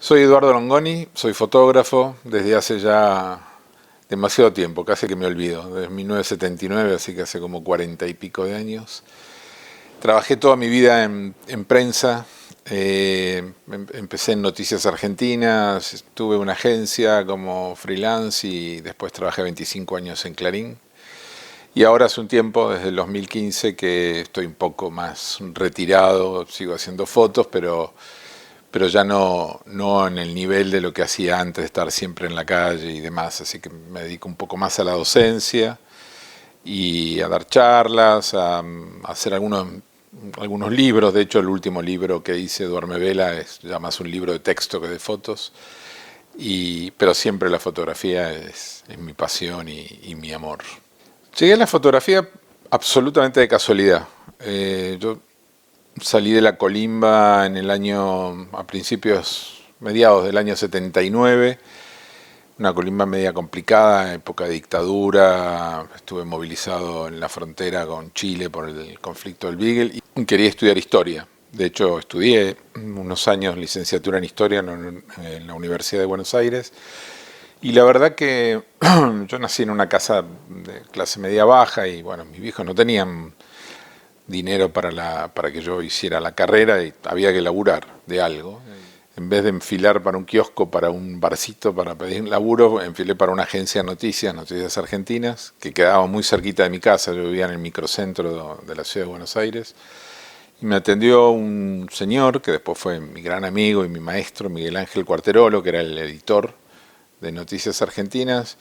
Soy Eduardo Longoni, soy fotógrafo desde hace ya demasiado tiempo, casi que me olvido, desde 1979, así que hace como 40 y pico de años. Trabajé toda mi vida en prensa, empecé en Noticias Argentinas, tuve una agencia como freelance y después trabajé 25 años en Clarín. Y ahora hace un tiempo, desde el 2015, que estoy un poco más retirado, sigo haciendo fotos, pero ya no en el nivel de lo que hacía antes de estar siempre en la calle y demás, así que me dedico un poco más a la docencia y a dar charlas, a hacer algunos libros. De hecho, el último libro que hice, Duerme Vela, es ya más un libro de texto que de fotos, pero siempre la fotografía es mi pasión y mi amor. Llegué a la fotografía absolutamente de casualidad. Yo salí de la colimba en el año, a principios, mediados del año 79, una colimba media complicada, época de dictadura, estuve movilizado en la frontera con Chile por el conflicto del Beagle y quería estudiar historia. De hecho, estudié unos años licenciatura en historia en la Universidad de Buenos Aires y la verdad que yo nací en una casa de clase media baja y bueno, mis viejos no tenían dinero para que yo hiciera la carrera y había que laburar de algo. En vez de enfilar para un kiosco, para un barcito, para pedir un laburo, enfilé para una agencia de noticias, Noticias Argentinas, que quedaba muy cerquita de mi casa. Yo vivía en el microcentro de la ciudad de Buenos Aires. Y me atendió un señor que después fue mi gran amigo y mi maestro, Miguel Ángel Cuarterolo, que era el editor de Noticias Argentinas.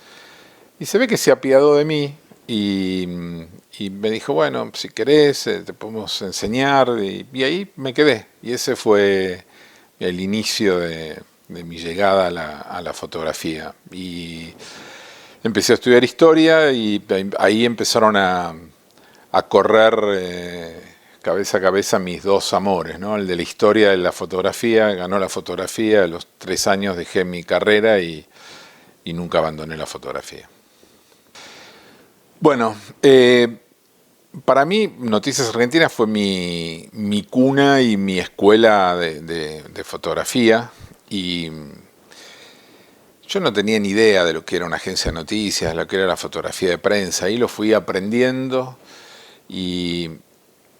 Y se ve que se apiadó de mí y me dijo, bueno, si querés, te podemos enseñar. Y ahí me quedé. Y ese fue el inicio de mi llegada a la fotografía. Y empecé a estudiar historia y ahí empezaron a correr cabeza a cabeza mis dos amores, ¿no? El de la historia y la fotografía. Ganó la fotografía, a los 3 años dejé mi carrera y nunca abandoné la fotografía. Bueno, para mí Noticias Argentinas fue mi cuna y mi escuela de fotografía y yo no tenía ni idea de lo que era una agencia de noticias, lo que era la fotografía de prensa. Ahí lo fui aprendiendo y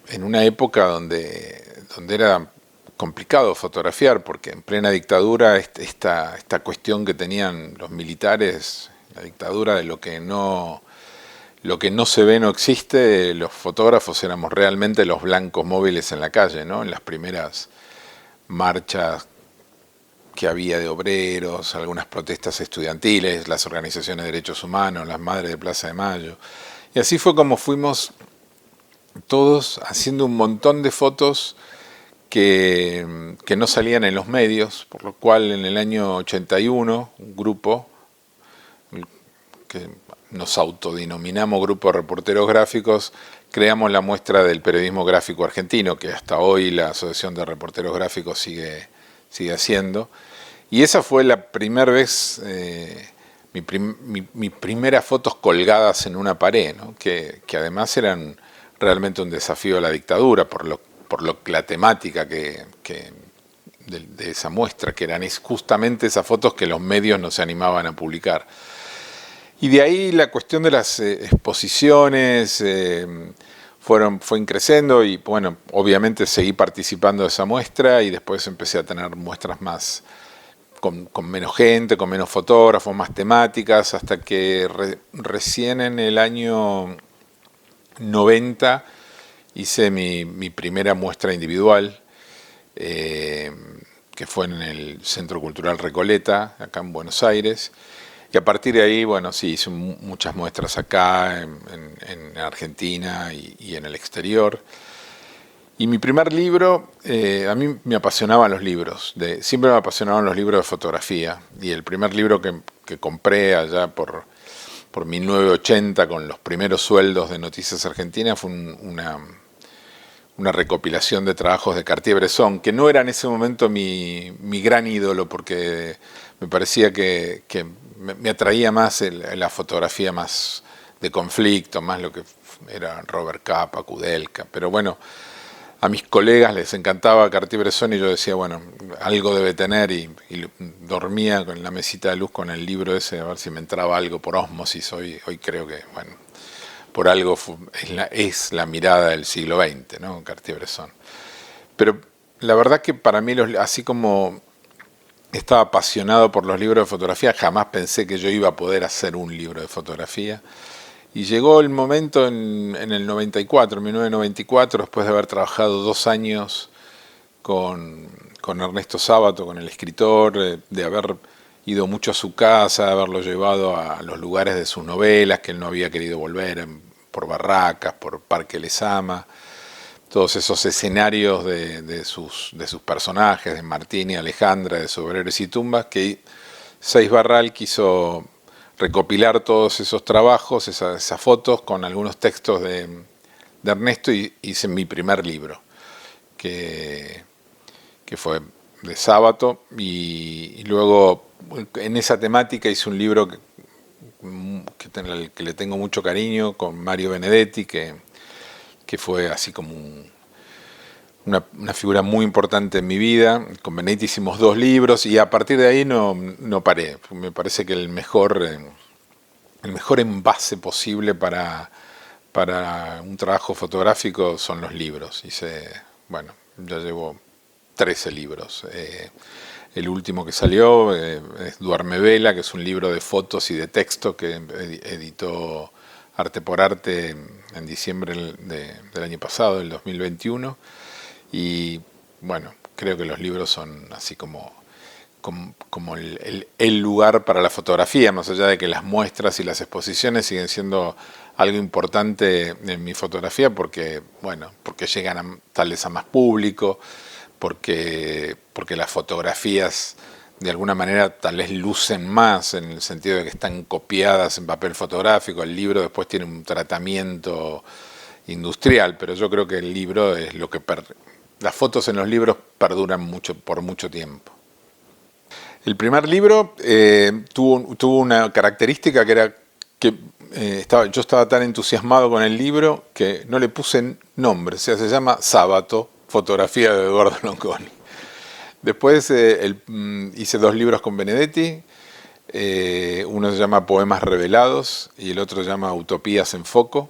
en una época donde era complicado fotografiar, porque en plena dictadura esta cuestión que tenían los militares, la dictadura de lo que no se ve no existe, los fotógrafos éramos realmente los blancos móviles en la calle, ¿no? En las primeras marchas que había de obreros, algunas protestas estudiantiles, las organizaciones de derechos humanos, las madres de Plaza de Mayo. Y así fue como fuimos todos haciendo un montón de fotos que no salían en los medios, por lo cual en el año 81 un grupo que nos autodenominamos Grupo de Reporteros Gráficos, creamos la muestra del periodismo gráfico argentino, que hasta hoy la Asociación de Reporteros Gráficos sigue haciendo. Y esa fue la primera vez, mis primeras fotos colgadas en una pared, ¿no? que además eran realmente un desafío a la dictadura, la temática de esa muestra, que eran justamente esas fotos que los medios no se animaban a publicar. Y de ahí la cuestión de las exposiciones fue creciendo y bueno, obviamente seguí participando de esa muestra y después empecé a tener muestras más con menos gente, con menos fotógrafos, más temáticas, hasta que recién en el año 90 hice mi primera muestra individual, que fue en el Centro Cultural Recoleta, acá en Buenos Aires. Y a partir de ahí, bueno, sí, hice muchas muestras acá, en Argentina y en el exterior. Y mi primer libro, a mí me apasionaban los libros, siempre me apasionaban los libros de fotografía. Y el primer libro que compré allá por 1980, con los primeros sueldos de Noticias Argentinas, fue una recopilación de trabajos de Cartier-Bresson, que no era en ese momento mi gran ídolo, porque me parecía que me atraía más la fotografía más de conflicto, más lo que era Robert Capa, Kudelka. Pero bueno, a mis colegas les encantaba Cartier-Bresson y yo decía, bueno, algo debe tener y dormía con la mesita de luz con el libro ese a ver si me entraba algo por ósmosis. Hoy creo que, bueno, por algo es la mirada del siglo XX, ¿no? Cartier-Bresson. Pero la verdad que para mí, así como estaba apasionado por los libros de fotografía, jamás pensé que yo iba a poder hacer un libro de fotografía. Y llegó el momento en el 94, en 1994, después de haber trabajado 2 años con Ernesto Sábato, con el escritor, de haber ido mucho a su casa, de haberlo llevado a los lugares de sus novelas, que él no había querido volver, por Barracas, por Parque Lezama, todos esos escenarios de sus personajes, de Martín y Alejandra, de Sobreros y Tumbas, que Seix Barral quiso recopilar todos esos trabajos, esas fotos, con algunos textos de Ernesto, y hice mi primer libro, que fue de Sábato, y luego en esa temática hice un libro que le tengo mucho cariño, con Mario Benedetti, que fue así como una figura muy importante en mi vida. Con Benedetti hicimos 2 libros y a partir de ahí no paré. Me parece que el mejor envase posible para un trabajo fotográfico son los libros. Bueno, ya llevo 13 libros. El último que salió es Duerme Vela, que es un libro de fotos y de texto que editó Arte por Arte en diciembre del año pasado, del 2021. Y bueno, creo que los libros son así como el lugar para la fotografía, más allá de que las muestras y las exposiciones siguen siendo algo importante en mi fotografía, porque llegan tal vez a más público, porque las fotografías de alguna manera tal vez lucen más, en el sentido de que están copiadas en papel fotográfico. El libro después tiene un tratamiento industrial, pero yo creo que el libro es lo que las fotos en los libros perduran por mucho tiempo. El primer libro tuvo una característica, que era que yo estaba tan entusiasmado con el libro que no le puse nombre. O sea, se llama Sábato, fotografía de Eduardo Longoni. Después hice 2 libros con Benedetti. Uno se llama Poemas Revelados y el otro se llama Utopías en Foco.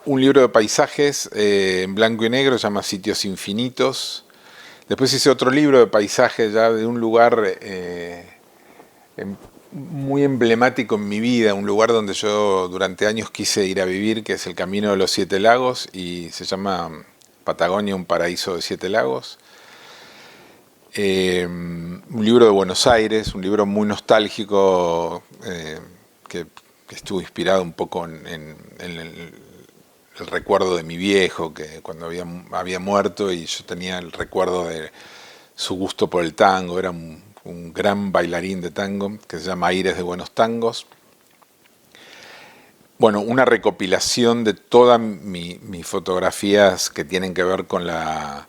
Un libro de paisajes en blanco y negro, se llama Sitios Infinitos. Después hice otro libro de paisajes ya de un lugar muy emblemático en mi vida, un lugar donde yo durante años quise ir a vivir, que es el Camino de los 7 Lagos, y se llama Patagonia, un paraíso de 7 lagos. Un libro de Buenos Aires, un libro muy nostálgico, que estuvo inspirado un poco en el recuerdo de mi viejo, que cuando había muerto, y yo tenía el recuerdo de su gusto por el tango. Era un gran bailarín de tango, que se llama Aires de Buenos Tangos. Bueno, una recopilación de todas mis fotografías que tienen que ver con la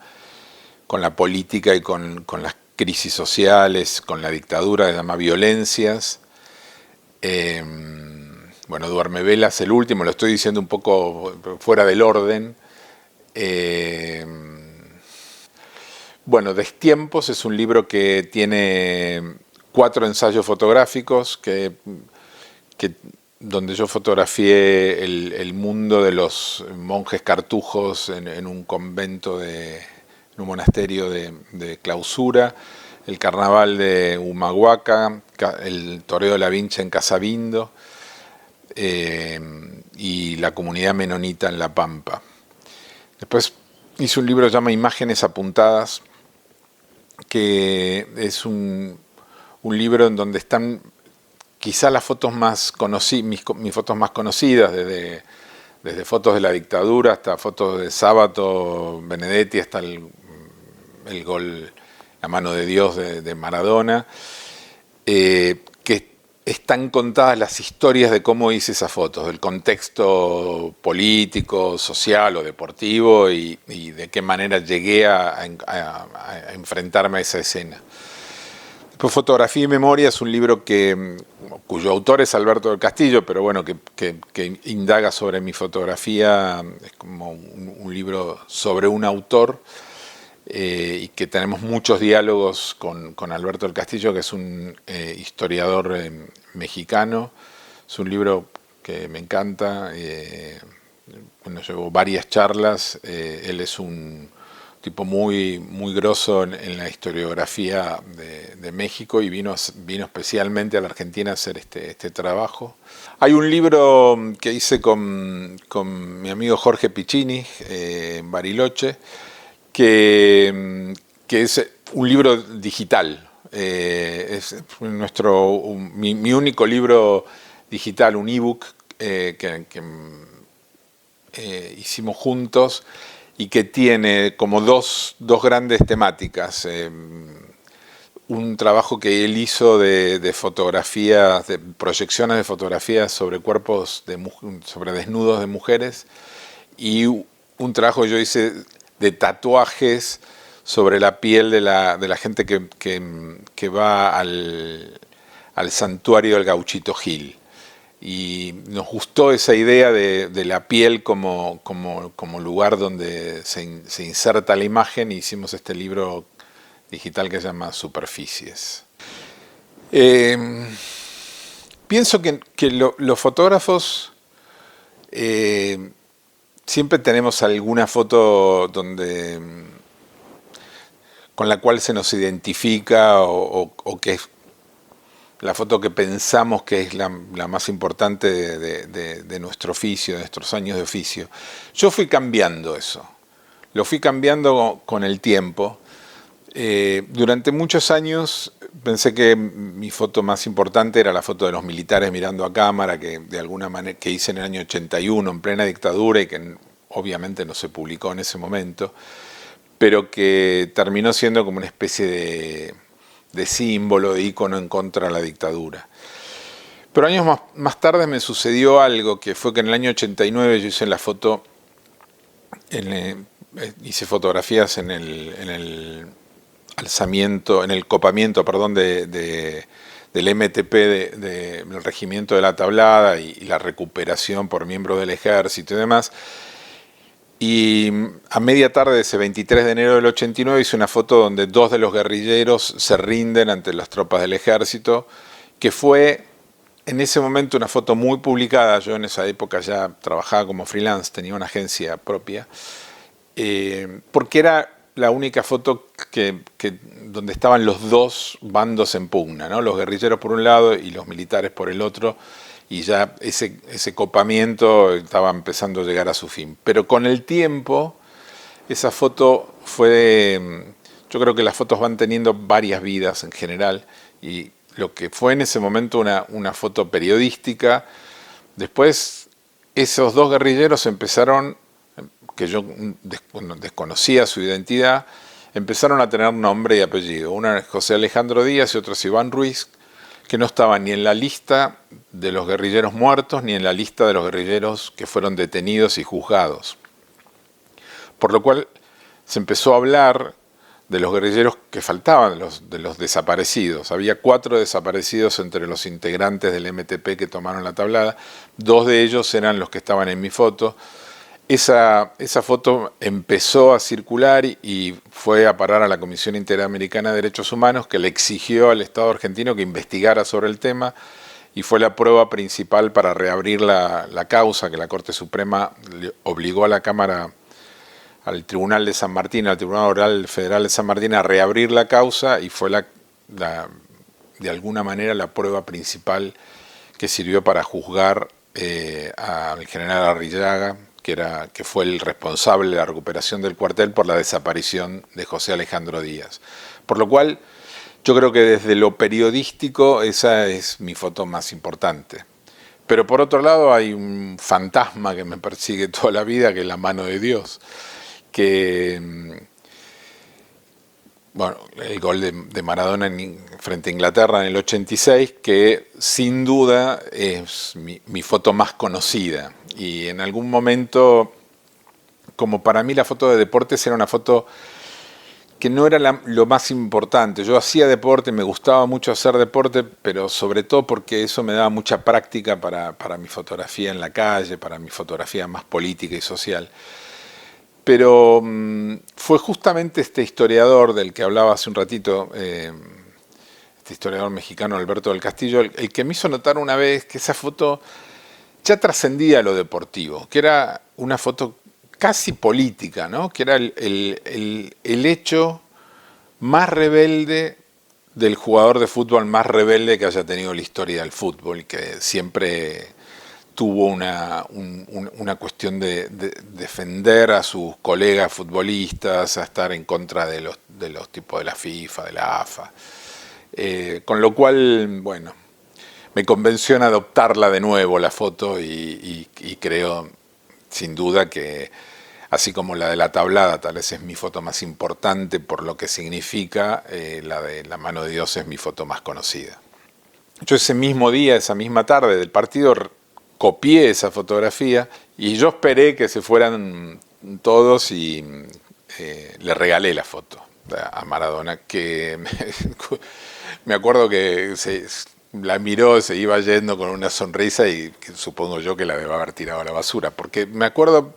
política y con las crisis sociales, con la dictadura, se llama Violencias. Bueno, Duerme Velas, el último, lo estoy diciendo un poco fuera del orden. Bueno, Destiempos es un libro que tiene 4 ensayos fotográficos donde yo fotografié el mundo de los monjes cartujos en un convento, en un monasterio de clausura, el carnaval de Humahuaca, el toreo de la Vincha en Casabindo, y la comunidad menonita en La Pampa. Después hice un libro que se llama Imágenes Apuntadas, que es un libro en donde están quizá las fotos más conocidas, mis fotos más conocidas, desde fotos de la dictadura hasta fotos de Sábato, Benedetti, hasta el gol, la mano de Dios de Maradona, que están contadas las historias de cómo hice esas fotos, del contexto político, social o deportivo, y de qué manera llegué a enfrentarme a esa escena. Pues Fotografía y Memoria es un libro cuyo autor es Alberto del Castillo, pero bueno, que indaga sobre mi fotografía, es como un libro sobre un autor, y que tenemos muchos diálogos con Alberto del Castillo, que es un historiador mexicano. Es un libro que me encanta. Bueno, llevo varias charlas. Él es un tipo muy grosso en la historiografía de México, y vino especialmente a la Argentina a hacer este trabajo. Hay un libro que hice con mi amigo Jorge Piccini, en Bariloche, que es un libro digital. Es mi único libro digital, un ebook que hicimos juntos, y que tiene como dos grandes temáticas. Un trabajo que él hizo de fotografías, de proyecciones de fotografías sobre cuerpos, sobre desnudos de mujeres, y un trabajo que yo hice de tatuajes sobre la piel de la gente que va al santuario del Gauchito Gil. Y nos gustó esa idea de la piel como lugar donde se inserta la imagen, y hicimos este libro digital que se llama Superficies. Pienso que los fotógrafos siempre tenemos alguna foto con la cual se nos identifica, o que es la foto que pensamos que es la más importante de nuestro oficio, de nuestros años de oficio. Yo fui cambiando eso, lo fui cambiando con el tiempo. Durante muchos años pensé que mi foto más importante era la foto de los militares mirando a cámara, que de alguna manera que hice en el año 81, en plena dictadura, y que obviamente no se publicó en ese momento, pero que terminó siendo como una especie de símbolo, de ícono en contra de la dictadura. Pero años más tarde me sucedió algo, que fue que en el año 89 yo hice la foto, hice fotografías en el alzamiento, en el copamiento, perdón, del MTP, del Regimiento de la Tablada, y la recuperación por miembros del ejército y demás. Y a media tarde de ese 23 de enero del 89 hice una foto donde dos de los guerrilleros se rinden ante las tropas del ejército, que fue en ese momento una foto muy publicada. Yo en esa época ya trabajaba como freelance, tenía una agencia propia, porque era la única foto donde estaban los dos bandos en pugna, ¿no? Los guerrilleros por un lado y los militares por el otro, y ya ese copamiento estaba empezando a llegar a su fin. Pero con el tiempo, esa foto yo creo que las fotos van teniendo varias vidas en general, y lo que fue en ese momento una foto periodística, después esos dos guerrilleros empezaron, que yo desconocía su identidad, empezaron a tener nombre y apellido. Uno es José Alejandro Díaz y otro es Iván Ruiz, que no estaban ni en la lista de los guerrilleros muertos ni en la lista de los guerrilleros que fueron detenidos y juzgados. Por lo cual se empezó a hablar de los guerrilleros que faltaban, de los desaparecidos. Había 4 desaparecidos entre los integrantes del MTP que tomaron la tablada. 2 de ellos eran los que estaban en mi foto. Esa foto empezó a circular y fue a parar a la Comisión Interamericana de Derechos Humanos, que le exigió al Estado argentino que investigara sobre el tema, y fue la prueba principal para reabrir la causa, que la Corte Suprema le obligó a la Cámara, al Tribunal de San Martín, al Tribunal Oral Federal de San Martín, a reabrir la causa, y fue de alguna manera la prueba principal que sirvió para juzgar al general Arrillaga, que fue el responsable de la recuperación del cuartel por la desaparición de José Alejandro Díaz. Por lo cual, yo creo que desde lo periodístico esa es mi foto más importante. Pero por otro lado hay un fantasma que me persigue toda la vida, que es la mano de Dios, bueno, el gol de Maradona frente a Inglaterra en el 86, que sin duda es mi foto más conocida. Y en algún momento, como para mí la foto de deportes era una foto que no era lo más importante. Yo hacía deporte, me gustaba mucho hacer deporte, pero sobre todo porque eso me daba mucha práctica para mi fotografía en la calle, para mi fotografía más política y social. Pero fue justamente este historiador del que hablaba hace un ratito, este historiador mexicano Alberto del Castillo, el que me hizo notar una vez que esa foto ya trascendía lo deportivo, que era una foto casi política, ¿no? Que era el hecho más rebelde del jugador de fútbol más rebelde que haya tenido la historia del fútbol, que siempre tuvo una cuestión de defender a sus colegas futbolistas, a estar en contra de los tipos de la FIFA, de la AFA. Con lo cual, bueno, me convenció en adoptarla de nuevo la foto y creo sin duda que así como la de la tablada, tal vez es mi foto más importante por lo que significa, la de la mano de Dios es mi foto más conocida. Yo ese mismo día, esa misma tarde del partido, copié esa fotografía y yo esperé que se fueran todos y le regalé la foto a Maradona, que me acuerdo que la miró, se iba yendo con una sonrisa y que supongo yo que la debe haber tirado a la basura, porque me acuerdo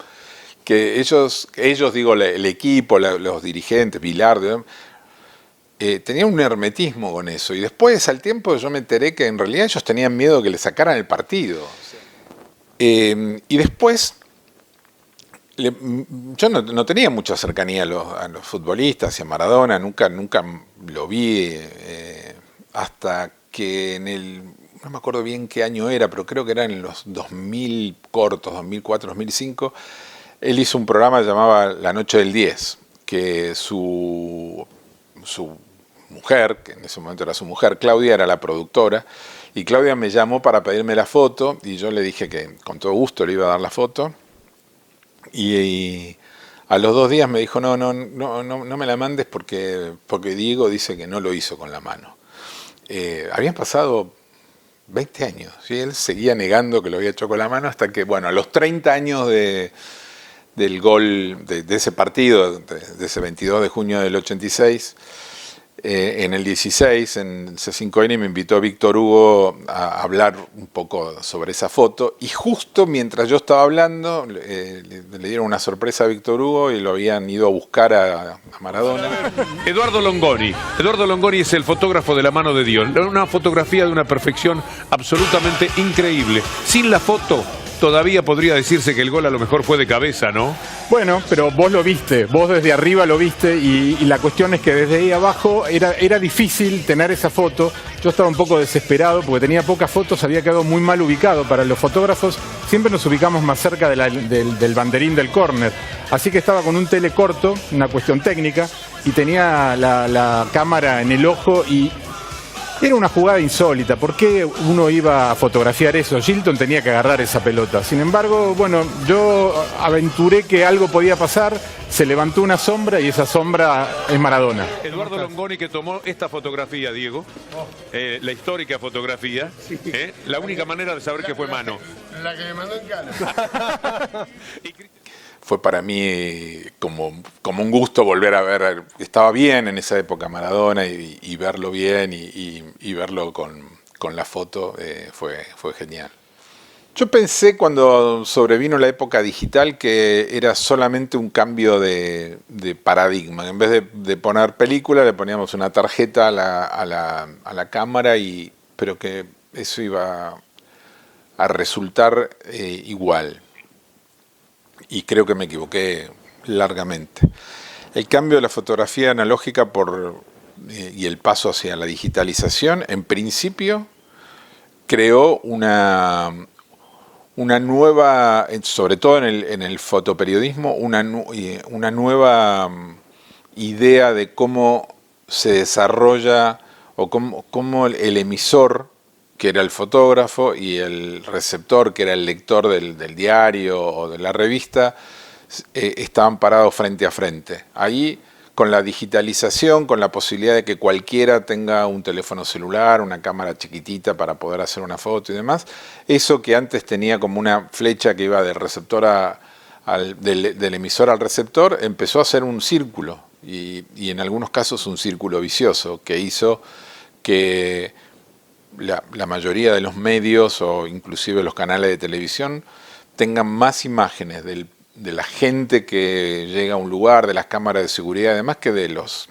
que ellos digo, el equipo, los dirigentes, Bilardo, tenían un hermetismo con eso. Y después, al tiempo, yo me enteré que en realidad ellos tenían miedo que le sacaran el partido. Y después, yo no tenía mucha cercanía a los futbolistas y a Maradona, nunca lo vi, hasta que no me acuerdo bien qué año era, pero creo que era en los 2000 cortos, 2004, 2005, él hizo un programa llamado La Noche del 10, que su mujer, que en ese momento era su mujer, Claudia, era la productora, y Claudia me llamó para pedirme la foto, y yo le dije que con todo gusto le iba a dar la foto, y a los 2 días me dijo, no me la mandes porque Diego dice que no lo hizo con la mano. Habían pasado 20 años, ¿sí? Él seguía negando que lo había hecho con la mano hasta que, bueno, a los 30 años del gol de ese partido, de ese 22 de junio del 86, en el 16, en C5N, me invitó Víctor Hugo a hablar un poco sobre esa foto, y justo mientras yo estaba hablando, le dieron una sorpresa a Víctor Hugo y lo habían ido a buscar a Maradona. Eduardo Longoni. Eduardo Longoni es el fotógrafo de la mano de Dios. Una fotografía de una perfección absolutamente increíble. Sin la foto, todavía podría decirse que el gol a lo mejor fue de cabeza, ¿no? Bueno, pero vos lo viste, vos desde arriba lo viste y la cuestión es que desde ahí abajo era difícil tener esa foto. Yo estaba un poco desesperado porque tenía pocas fotos, había quedado muy mal ubicado. Para los fotógrafos siempre nos ubicamos más cerca del banderín del córner. Así que estaba con un telecorto, una cuestión técnica, y tenía la cámara en el ojo y era una jugada insólita. ¿Por qué uno iba a fotografiar eso? Gilton tenía que agarrar esa pelota. Sin embargo, bueno, yo aventuré que algo podía pasar, se levantó una sombra y esa sombra es Maradona. Eduardo Longoni, que tomó esta fotografía, Diego, la histórica fotografía, la única manera de saber que fue mano. La que me mandó en cara. Fue para mí como un gusto volver a ver. Estaba bien en esa época Maradona y verlo bien y verlo con la foto fue genial. Yo pensé cuando sobrevino la época digital que era solamente un cambio de paradigma. En vez de poner película le poníamos una tarjeta a la cámara, pero que eso iba a resultar igual. Y creo que me equivoqué largamente. El cambio de la fotografía analógica y el paso hacia la digitalización, en principio, creó una nueva, sobre todo en el fotoperiodismo, una nueva idea de cómo se desarrolla o cómo el emisor, que era el fotógrafo, y el receptor, que era el lector del diario o de la revista, estaban parados frente a frente. Ahí, con la digitalización, con la posibilidad de que cualquiera tenga un teléfono celular, una cámara chiquitita para poder hacer una foto y demás, eso que antes tenía como una flecha que iba del receptor del emisor al receptor, empezó a ser un círculo. y en algunos casos un círculo vicioso que hizo que la mayoría de los medios o inclusive los canales de televisión tengan más imágenes de la gente que llega a un lugar, de las cámaras de seguridad, además que de los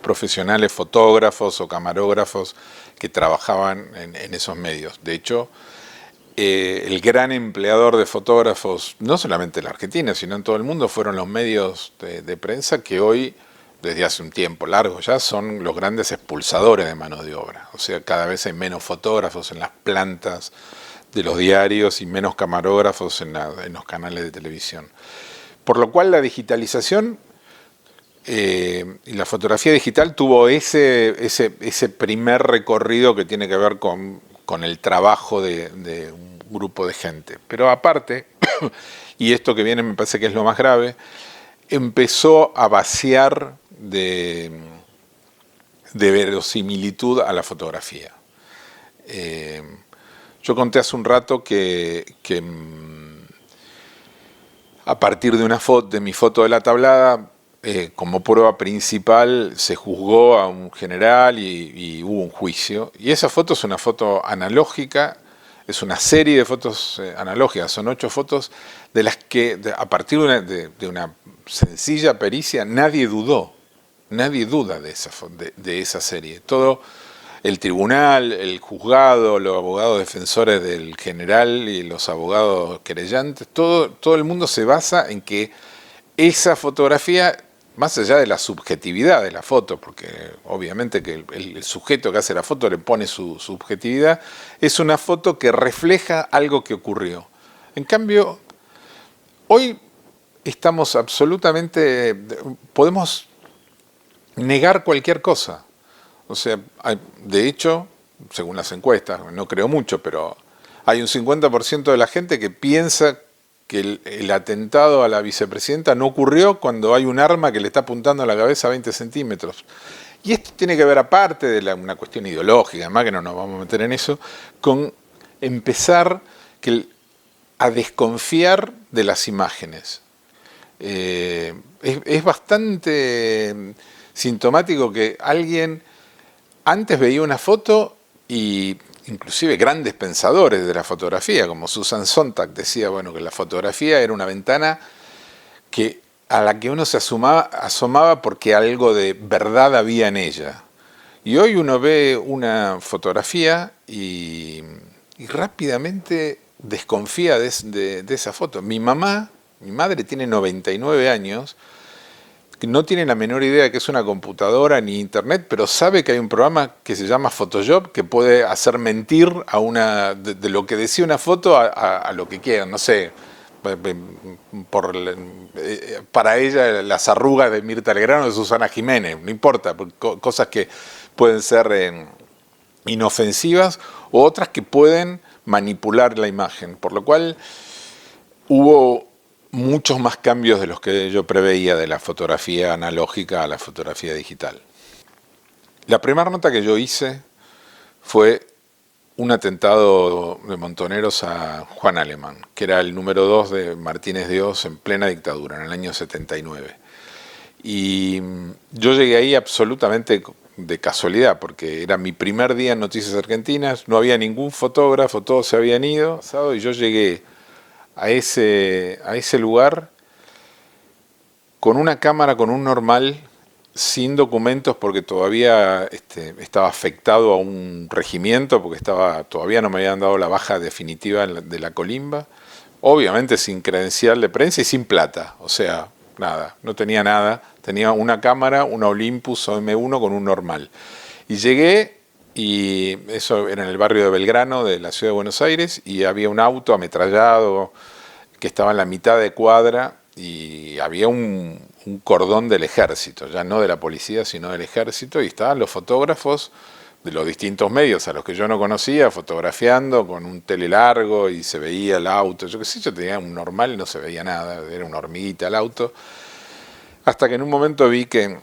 profesionales fotógrafos o camarógrafos que trabajaban en esos medios. De hecho, el gran empleador de fotógrafos, no solamente en la Argentina, sino en todo el mundo, fueron los medios de prensa que hoy, desde hace un tiempo largo ya, son los grandes expulsadores de mano de obra. O sea, cada vez hay menos fotógrafos en las plantas de los diarios y menos camarógrafos en los canales de televisión. Por lo cual la digitalización y la fotografía digital tuvo ese primer recorrido que tiene que ver con el trabajo de un grupo de gente. Pero aparte, y esto que viene me parece que es lo más grave, empezó a vaciar de verosimilitud a la fotografía. Yo conté hace un rato que a partir de de mi foto de la tablada, como prueba principal se juzgó a un general y hubo un juicio. Y esa foto es una foto analógica, es una serie de fotos analógicas, son 8 fotos de las que a partir de una sencilla pericia nadie duda de esa serie. Todo el tribunal, el juzgado, los abogados defensores del general y los abogados querellantes, todo el mundo se basa en que esa fotografía, más allá de la subjetividad de la foto, porque obviamente que el sujeto que hace la foto le pone su subjetividad, es una foto que refleja algo que ocurrió. En cambio, hoy estamos absolutamente, podemos negar cualquier cosa. O sea, de hecho, según las encuestas, no creo mucho, pero hay un 50% de la gente que piensa que el atentado a la vicepresidenta no ocurrió cuando hay un arma que le está apuntando a la cabeza a 20 centímetros. Y esto tiene que ver, aparte de una cuestión ideológica, además que no nos vamos a meter en eso, con empezar a desconfiar de las imágenes. Es bastante sintomático que alguien antes veía una foto y inclusive grandes pensadores de la fotografía, como Susan Sontag, decía bueno, que la fotografía era una ventana a la que uno se asomaba porque algo de verdad había en ella. Y hoy uno ve una fotografía y rápidamente desconfía de esa foto. Mi madre tiene 99 años, no tiene la menor idea de que es una computadora ni internet, pero sabe que hay un programa que se llama Photoshop que puede hacer mentir de lo que decía una foto a lo que quieran. No sé, para ella las arrugas de Mirta Legrand o de Susana Jiménez, no importa, cosas que pueden ser inofensivas o otras que pueden manipular la imagen, por lo cual hubo muchos más cambios de los que yo preveía de la fotografía analógica a la fotografía digital. La primera nota que yo hice fue un atentado de montoneros a Juan Alemán, que era el número 2 de Martínez de Hoz en plena dictadura, en el año 79. Y yo llegué ahí absolutamente de casualidad, porque era mi primer día en Noticias Argentinas, no había ningún fotógrafo, todos se habían ido, y yo llegué a ese lugar con una cámara, con un normal, sin documentos porque todavía estaba afectado a un regimiento, porque todavía no me habían dado la baja definitiva de la colimba, obviamente sin credencial de prensa y sin plata, o sea, nada, no tenía nada, tenía una cámara, una Olympus OM1 con un normal. Y llegué, y eso era en el barrio de Belgrano de la ciudad de Buenos Aires, y había un auto ametrallado que estaba en la mitad de cuadra y había un cordón del ejército, ya no de la policía sino del ejército, y estaban los fotógrafos de los distintos medios a los que yo no conocía fotografiando con un tele largo y se veía el auto, yo qué sé, yo tenía un normal y no se veía nada, era una hormiguita el auto, hasta que en un momento vi que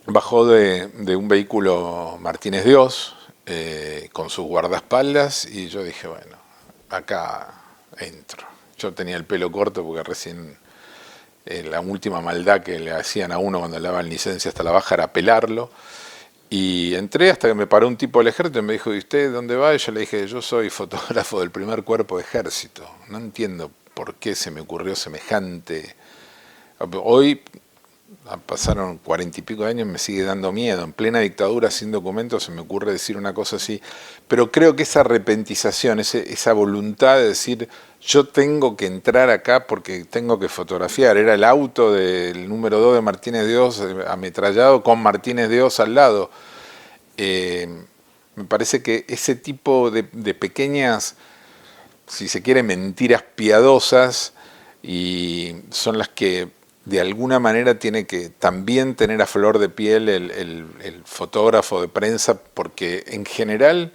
bajó de un vehículo Martínez de Hoz con sus guardaespaldas y yo dije, bueno, acá entro. Yo tenía el pelo corto porque recién la última maldad que le hacían a uno cuando le daban licencia hasta la baja era pelarlo. Y entré hasta que me paró un tipo del ejército y me dijo, ¿y usted dónde va? Y yo le dije, yo soy fotógrafo del primer cuerpo de ejército. No entiendo por qué se me ocurrió semejante. Hoy pasaron 40 y pico de años, me sigue dando miedo. En plena dictadura, sin documentos, se me ocurre decir una cosa así. Pero creo que esa repentización, esa voluntad de decir, yo tengo que entrar acá porque tengo que fotografiar. Era el auto del número 2 de Martínez Dios ametrallado con Martínez Dios al lado. Me parece que ese tipo de pequeñas, si se quiere, mentiras piadosas, y son las que de alguna manera tiene que también tener a flor de piel el fotógrafo de prensa, porque en general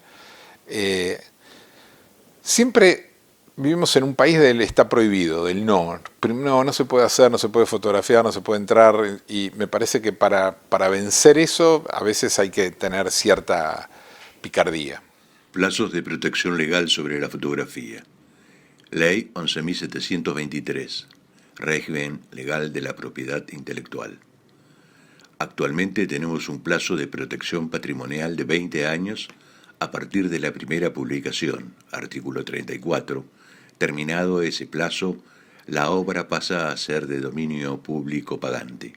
siempre vivimos en un país del está prohibido, del no. No se puede hacer, no se puede fotografiar, no se puede entrar, y me parece que para vencer eso a veces hay que tener cierta picardía. Plazos de protección legal sobre la fotografía. Ley 11.723. Régimen legal de la propiedad intelectual. Actualmente tenemos un plazo de protección patrimonial de 20 años a partir de la primera publicación, artículo 34. Terminado ese plazo, la obra pasa a ser de dominio público pagante.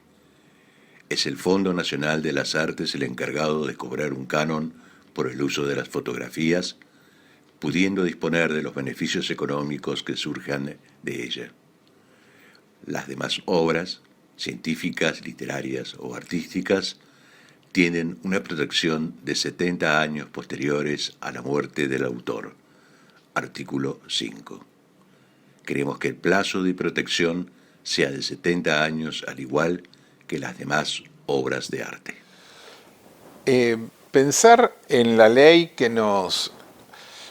Es el Fondo Nacional de las Artes el encargado de cobrar un canon por el uso de las fotografías, pudiendo disponer de los beneficios económicos que surjan de ella. Las demás obras, científicas, literarias o artísticas, tienen una protección de 70 años posteriores a la muerte del autor. Artículo 5. Queremos que el plazo de protección sea de 70 años, al igual que las demás obras de arte. Pensar en la ley que nos...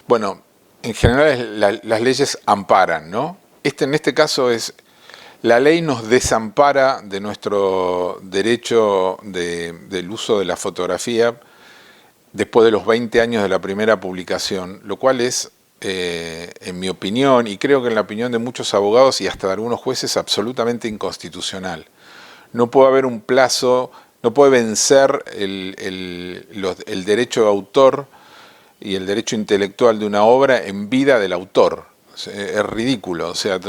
Bueno, en general las leyes amparan, ¿no? En este caso es... La ley nos desampara de nuestro derecho del uso de la fotografía después de los 20 años de la primera publicación, lo cual es, en mi opinión, y creo que en la opinión de muchos abogados y hasta de algunos jueces, absolutamente inconstitucional. No puede haber un plazo, no puede vencer el derecho de autor y el derecho intelectual de una obra en vida del autor. Es ridículo, o sea,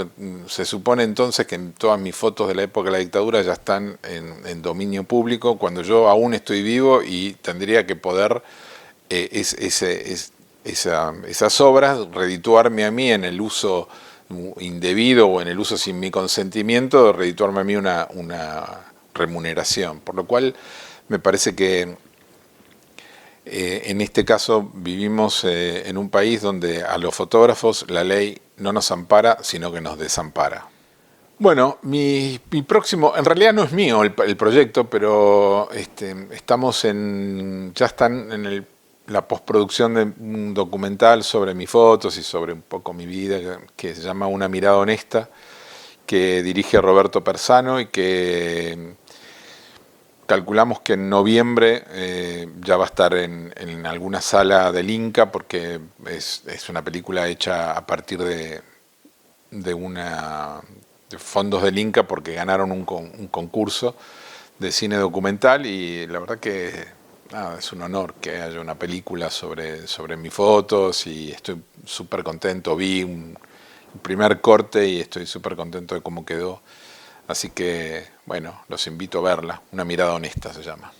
se supone entonces que todas mis fotos de la época de la dictadura ya están en dominio público, cuando yo aún estoy vivo y tendría que poder esas obras redituarme a mí en el uso indebido o en el uso sin mi consentimiento, redituarme a mí una remuneración, por lo cual me parece que en este caso vivimos en un país donde a los fotógrafos la ley no nos ampara, sino que nos desampara. Bueno, mi próximo, en realidad no es mío el proyecto, pero ya están en la postproducción de un documental sobre mis fotos y sobre un poco mi vida, que se llama Una mirada honesta, que dirige Roberto Persano y que... Calculamos que en noviembre ya va a estar en alguna sala del Inca, porque es una película hecha a partir de fondos del Inca, porque ganaron un concurso de cine documental, y la verdad que es un honor que haya una película sobre mis fotos, y estoy súper contento. Vi un primer corte y estoy súper contento de cómo quedó. Así que, bueno, los invito a verla. Una mirada honesta se llama.